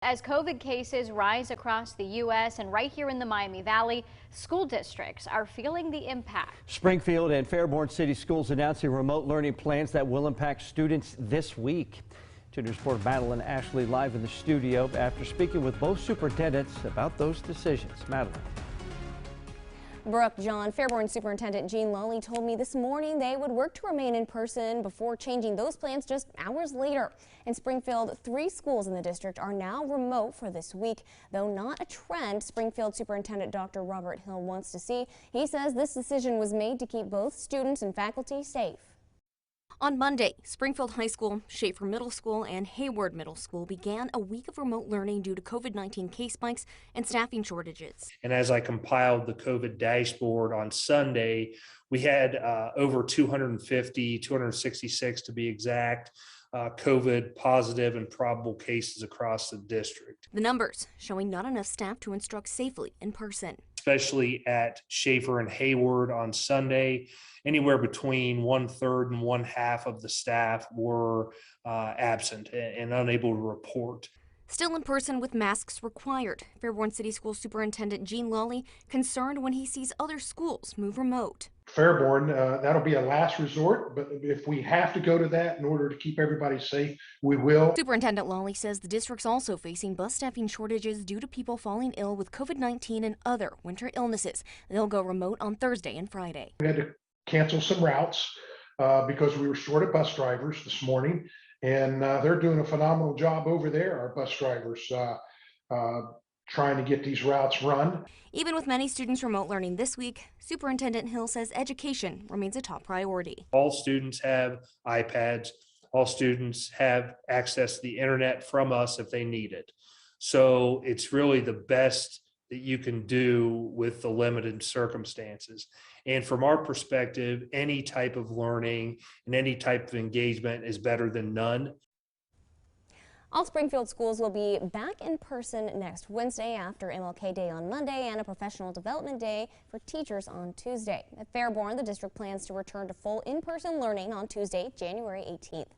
As COVID cases rise across the U.S. and right here in the Miami Valley, school districts are feeling the impact. Springfield and Fairborn City Schools announcing remote learning plans that will impact students this week. 2 News reporter Madeline Ashley live in the studio after speaking with both superintendents about those decisions. Madeline. Brooke, John, Fairborn Superintendent Jean Lawley told me this morning they would work to remain in person before changing those plans just hours later. In Springfield, 3 schools in the district are now remote for this week, though not a trend Springfield Superintendent Dr. Robert Hill wants to see. He says this decision was made to keep both students and faculty safe. On Monday, Springfield High School, Schaefer Middle School, and Hayward Middle School began a week of remote learning due to COVID-19 case spikes and staffing shortages. And as I compiled the COVID dashboard on Sunday, we had over 250, 266 to be exact, COVID positive and probable cases across the district. The numbers showing not enough staff to instruct safely in person. Especially at Schaefer and Hayward on Sunday, anywhere between 1/3 and 1/2 of the staff were absent and unable to report. Still in person with masks required. Fairborn City School Superintendent Jean Lawley concerned when he sees other schools move remote. Fairborn, that'll be a last resort, but if we have to go to that in order to keep everybody safe, we will. Superintendent Lawley says the district's also facing bus staffing shortages due to people falling ill with COVID-19 and other winter illnesses. They'll go remote on Thursday and Friday. We had to cancel some routes because we were short of bus drivers this morning, and they're doing a phenomenal job over there, our bus drivers, trying to get these routes run. Even with many students remote learning this week, Superintendent Hill says education remains a top priority. All students have iPads. All students have access to the internet from us if they need it. So it's really the best that you can do with the limited circumstances. And from our perspective, any type of learning and any type of engagement is better than none. All Springfield schools will be back in person next Wednesday after MLK Day on Monday and a Professional Development Day for teachers on Tuesday. At Fairborn, the district plans to return to full in-person learning on Tuesday, January 18th.